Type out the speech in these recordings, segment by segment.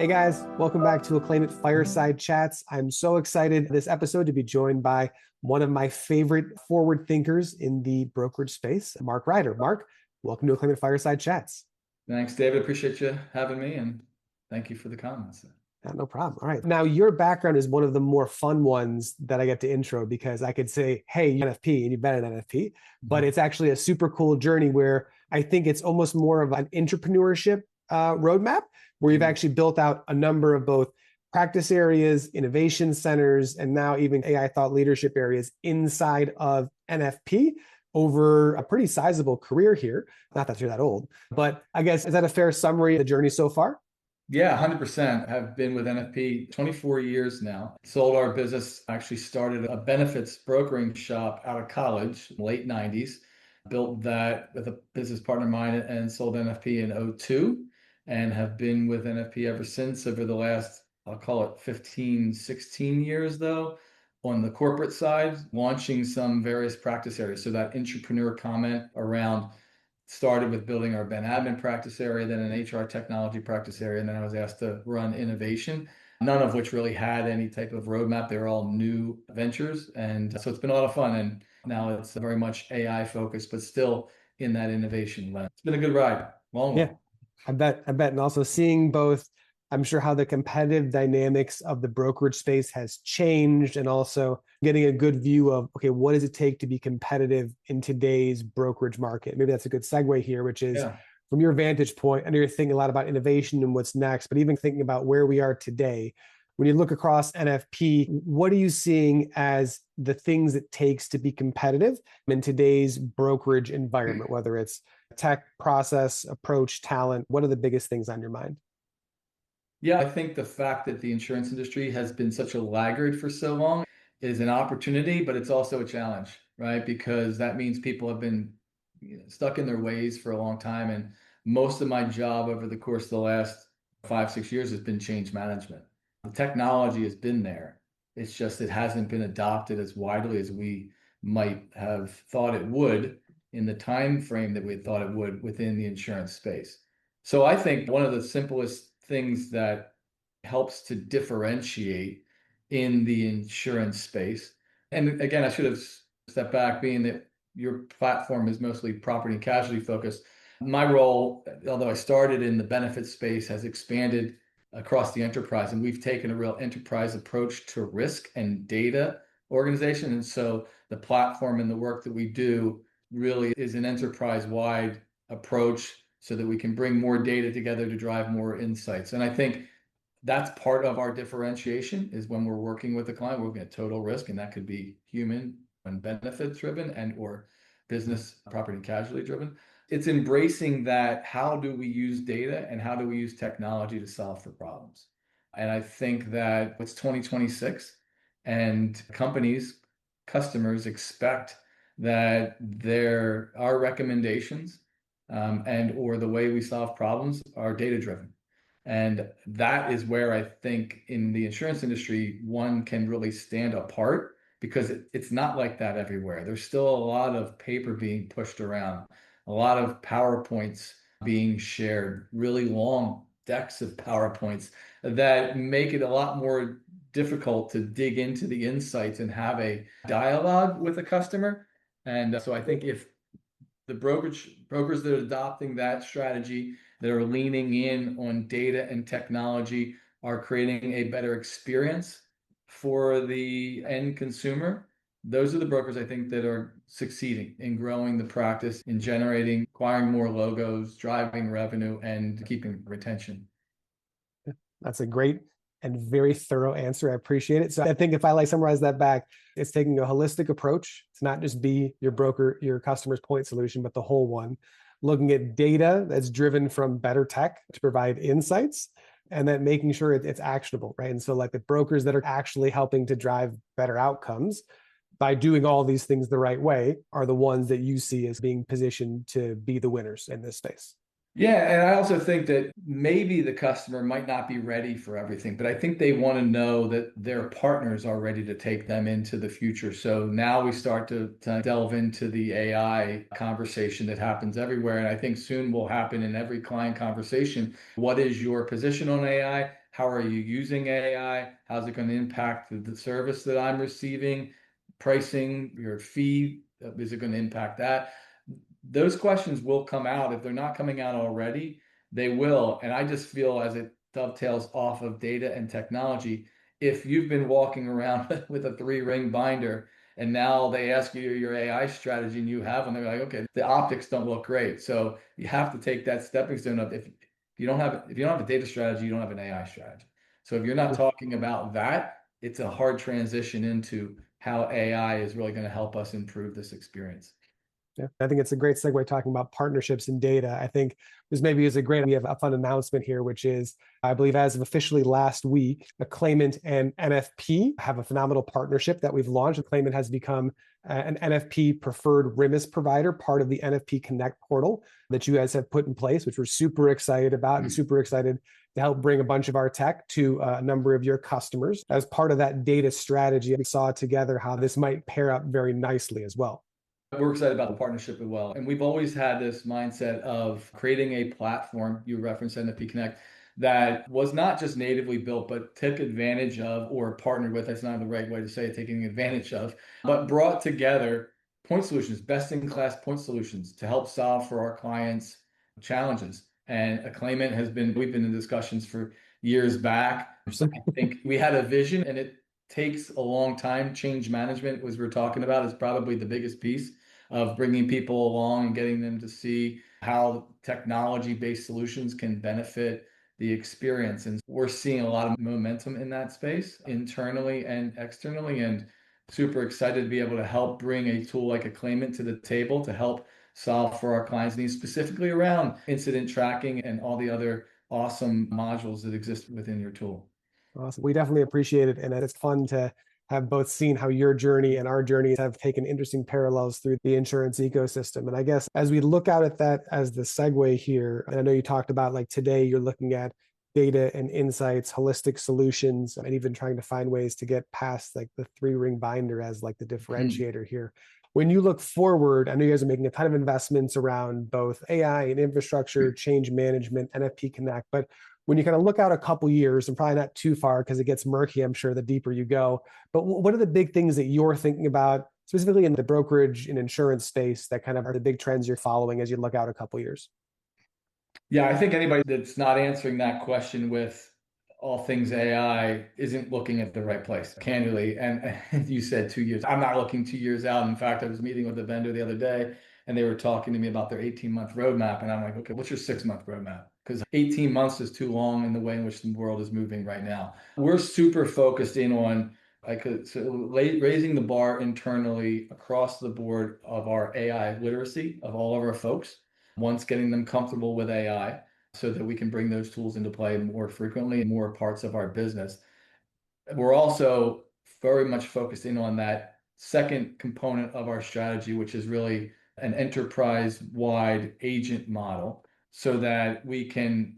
Hey guys, welcome back to Aclaimant Fireside Chats. I'm so excited this episode to be joined by one of my favorite forward thinkers in the brokerage space, Mark Rieder. Mark, welcome to Aclaimant Fireside Chats. Thanks, David. Appreciate you having me, and thank you for the comments. No problem. All right. Now, your background is one of the more fun ones that I get to intro because I could say, hey, you're NFP, and you've been an NFP, but it's actually a super cool journey where I think it's almost more of an entrepreneurship roadmap where you've actually built out a number of both practice areas, innovation centers, and now even AI thought leadership areas inside of NFP over a pretty sizable career here. Not that you're that old, but I guess, is that a fair summary of the journey so far? Yeah, 100%. I've been with NFP 24 years now. Sold our business, actually started a benefits brokering shop out of college, late 90s. Built that with a business partner of mine and sold NFP in '02 and have been with NFP ever since over the last, I'll call it 15, 16 years though, on the corporate side, launching some various practice areas. So that entrepreneur comment around started with building our Ben admin practice area, then an HR technology practice area, and then I was asked to run innovation, none of which really had any type of roadmap. They were all new ventures. And so it's been a lot of fun. And now it's very much AI focused, but still in that innovation lens. It's been a good ride. Long one. Yeah, I bet. And also seeing both, I'm sure how the competitive dynamics of the brokerage space has changed and also getting a good view of, okay, what does it take to be competitive in today's brokerage market? Maybe that's a good segue here, which is from your vantage point, I know you're thinking a lot about innovation and what's next, but even thinking about where we are today, when you look across NFP, what are you seeing as the things it takes to be competitive in today's brokerage environment, whether it's tech, process, approach, talent? What are the biggest things on your mind? Yeah, I think the fact that the insurance industry has been such a laggard for so long is an opportunity, but it's also a challenge, right? Because that means people have been stuck in their ways for a long time. And most of my job over the course of the last 5, 6 years has been change management. The technology has been there. It's just it hasn't been adopted as widely as we might have thought it would in the time frame that we thought it would within the insurance space. So I think one of the simplest things that helps to differentiate in the insurance space, and again, I should have stepped back, being that your platform is mostly property and casualty focused. My role, although I started in the benefits space, has expanded across the enterprise, and we've taken a real enterprise approach to risk and data organization. And so the platform and the work that we do really is an enterprise-wide approach so that we can bring more data together to drive more insights. And I think that's part of our differentiation is when we're working with a client, we're looking at total risk, and that could be human and benefit driven and or business property and casualty driven. It's embracing that. How do we use data and how do we use technology to solve for problems? And I think that it's 2026 and customers expect that our recommendations and or the way we solve problems are data driven. And that is where I think in the insurance industry, one can really stand apart because it's not like that everywhere. There's still a lot of paper being pushed around, a lot of PowerPoints being shared, really long decks of PowerPoints that make it a lot more difficult to dig into the insights and have a dialogue with a customer. And so I think if the brokers that are adopting that strategy, that are leaning in on data and technology, are creating a better experience for the end consumer. Those are the brokers I think that are succeeding in growing the practice, in acquiring more logos, driving revenue, and keeping retention. That's a great and very thorough answer. I appreciate it. So I think if I summarize that back, it's taking a holistic approach. It's not just be your customer's point solution, but the whole one. Looking at data that's driven from better tech to provide insights, and then making sure it's actionable, right? And so the brokers that are actually helping to drive better outcomes by doing all these things the right way are the ones that you see as being positioned to be the winners in this space. Yeah, and I also think that maybe the customer might not be ready for everything, but I think they want to know that their partners are ready to take them into the future. So now we start to delve into the AI conversation that happens everywhere. And I think soon will happen in every client conversation. What is your position on AI? How are you using AI? How's it going to impact the service that I'm receiving? Pricing, your fee, is it going to impact that? Those questions will come out. If they're not coming out already, they will. And I just feel as it dovetails off of data and technology, if you've been walking around with a three-ring binder and now they ask you your AI strategy and you have, and they're like, okay, the optics don't look great. So you have to take that stepping stone of if you don't have a data strategy, you don't have an AI strategy. So if you're not talking about that, it's a hard transition into how AI is really going to help us improve this experience. Yeah, I think it's a great segue talking about partnerships and data. I think this maybe is a great, we have a fun announcement here, which is, I believe as of officially last week, Aclaimant and NFP have a phenomenal partnership that we've launched. Aclaimant has become an NFP preferred RMIS provider, part of the NFP Connect portal that you guys have put in place, which we're super excited about and super excited to help bring a bunch of our tech to a number of your customers. As part of that data strategy, we saw together how this might pair up very nicely as well. We're excited about the partnership as well. And we've always had this mindset of creating a platform, you referenced NFP Connect, that was not just natively built, but took advantage of or partnered with, that's not the right way to say it, taking advantage of, but brought together point solutions, best in class point solutions to help solve for our clients' challenges. And Acclaimant we've been in discussions for years back. I think we had a vision and it takes a long time. Change management, as we're talking about, is probably the biggest piece of bringing people along and getting them to see how technology-based solutions can benefit the experience. And we're seeing a lot of momentum in that space internally and externally, and super excited to be able to help bring a tool like Acclaimant to the table to help solve for our clients' needs, specifically around incident tracking and all the other awesome modules that exist within your tool. Awesome. We definitely appreciate it. And it's fun to have both seen how your journey and our journeys have taken interesting parallels through the insurance ecosystem. And I guess as we look out at that as the segue here, and I know you talked about like today you're looking at data and insights, holistic solutions, and even trying to find ways to get past like the three-ring binder as like the differentiator here. When you look forward, I know you guys are making a ton of investments around both AI and infrastructure, change management, NFP Connect, but when you kind of look out a couple years, and probably not too far because it gets murky, I'm sure, the deeper you go. But what are the big things that you're thinking about, specifically in the brokerage and insurance space, that kind of are the big trends you're following as you look out a couple years? Yeah, I think anybody that's not answering that question with all things AI isn't looking at the right place, candidly. And you said 2 years. I'm not looking 2 years out. In fact, I was meeting with a vendor the other day and they were talking to me about their 18-month roadmap. And I'm like, okay, what's your 6-month roadmap? Because 18 months is too long in the way in which the world is moving right now. We're super focused in on raising the bar internally across the board of our AI literacy of all of our folks, once getting them comfortable with AI so that we can bring those tools into play more frequently in more parts of our business. We're also very much focused in on that second component of our strategy, which is really an enterprise-wide agent model so that we can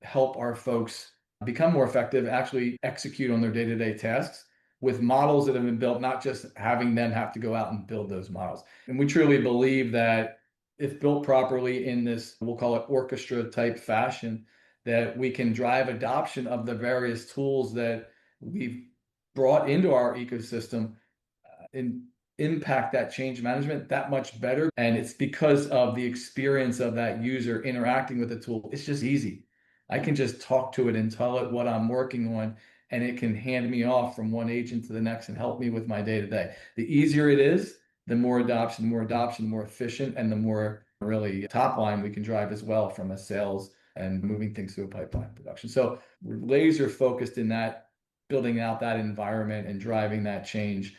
help our folks become more effective, actually execute on their day-to-day tasks with models that have been built, not just having them have to go out and build those models. And we truly believe that if built properly in this, we'll call it orchestra type fashion, that we can drive adoption of the various tools that we've brought into our ecosystem and impact that change management that much better. And it's because of the experience of that user interacting with the tool. It's just easy. I can just talk to it and tell it what I'm working on, and it can hand me off from one agent to the next and help me with my day to day. The easier it is, the more adoption, more efficient, and the more really top line we can drive as well from a sales and moving things through a pipeline production. So we're laser focused in that, building out that environment and driving that change.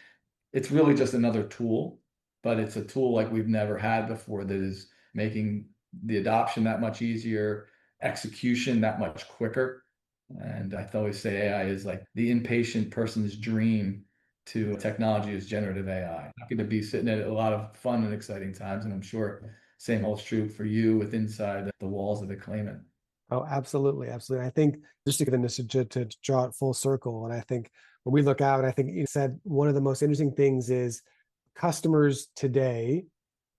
It's really just another tool, but it's a tool like we've never had before that is making the adoption that much easier, execution that much quicker. And I always say AI is like the impatient person's dream to technology is generative AI. It's going to be sitting at a lot of fun and exciting times, and I'm sure same holds true for you with inside the walls of the claimant. Oh, absolutely. Absolutely. I think just to get into to draw it full circle, and I think when we look out, I think you said one of the most interesting things is customers today,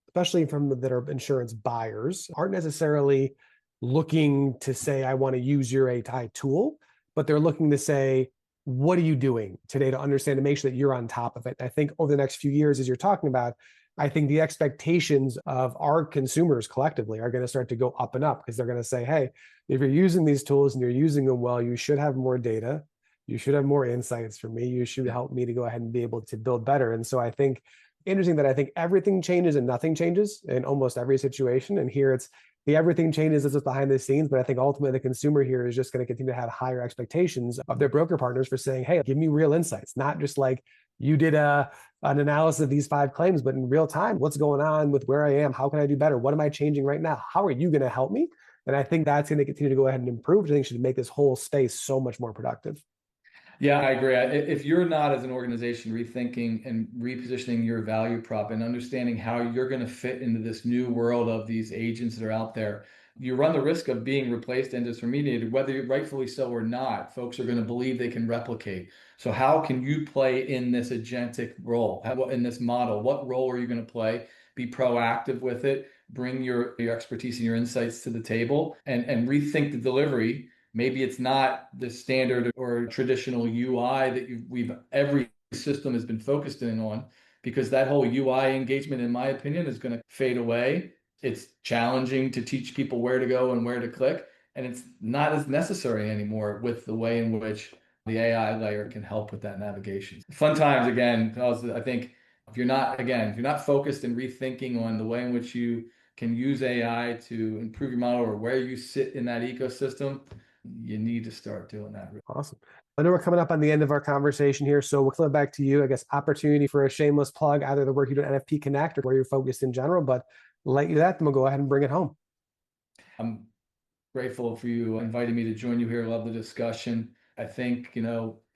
especially from that are insurance buyers, aren't necessarily looking to say, I want to use your AI tool, but they're looking to say, what are you doing today to understand, to make sure that you're on top of it? I think over the next few years, as you're talking about, I think the expectations of our consumers collectively are going to start to go up and up, because they're going to say, hey, if you're using these tools and you're using them well, you should have more data. You should have more insights for me. You should help me to go ahead and be able to build better. And so I think interesting that I think everything changes and nothing changes in almost every situation. And here it's the everything changes is just behind the scenes. But I think ultimately the consumer here is just going to continue to have higher expectations of their broker partners for saying, hey, give me real insights, not just like you did an analysis of these 5 claims, but in real time, what's going on with where I am? How can I do better? What am I changing right now? How are you going to help me? And I think that's going to continue to go ahead and improve, which I think should make this whole space so much more productive. Yeah, I agree. If you're not, as an organization, rethinking and repositioning your value prop and understanding how you're going to fit into this new world of these agents that are out there, you run the risk of being replaced and disintermediated, whether rightfully so or not. Folks are going to believe they can replicate. So how can you play in this agentic role, in this model? What role are you going to play? Be proactive with it. Bring your expertise and your insights to the table, and rethink the delivery. Maybe it's not the standard or traditional UI that every system has been focused in on, because that whole UI engagement, in my opinion, is going to fade away. It's challenging to teach people where to go and where to click, and it's not as necessary anymore with the way in which the AI layer can help with that navigation. Fun times again, because I think if you're not focused and rethinking on the way in which you can use AI to improve your model or where you sit in that ecosystem, you need to start doing that. Awesome. I know we're coming up on the end of our conversation here, so we'll flip back to you. I guess opportunity for a shameless plug, either the work you do at NFP Connect or where you're focused in general, but let you that, then we'll go ahead and bring it home. I'm grateful for you inviting me to join you here. Love the discussion. I think,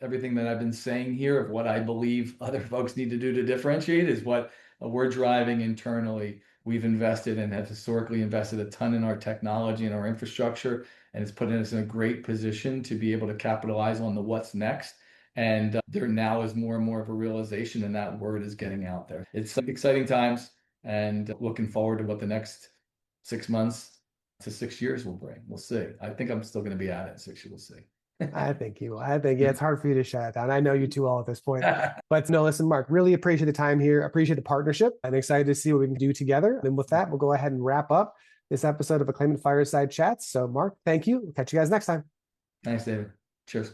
everything that I've been saying here of what I believe other folks need to do to differentiate is what we're driving internally. We've invested and have historically invested a ton in our technology and our infrastructure, and it's putting us in a great position to be able to capitalize on the what's next. And there now is more and more of a realization, and that word is getting out there. It's exciting times, and looking forward to what the next 6 months to 6 years will bring. We'll see. I think I'm still going to be at it in 6 years. We'll see. I think you will. Yeah, it's hard for you to shut it down. I know you too well at this point. But no, listen, Mark, really appreciate the time here. Appreciate the partnership. I'm excited to see what we can do together. And with that, we'll go ahead and wrap up this episode of Aclaimant Fireside Chats. So, Mark, thank you. We'll catch you guys next time. Thanks, David. Cheers.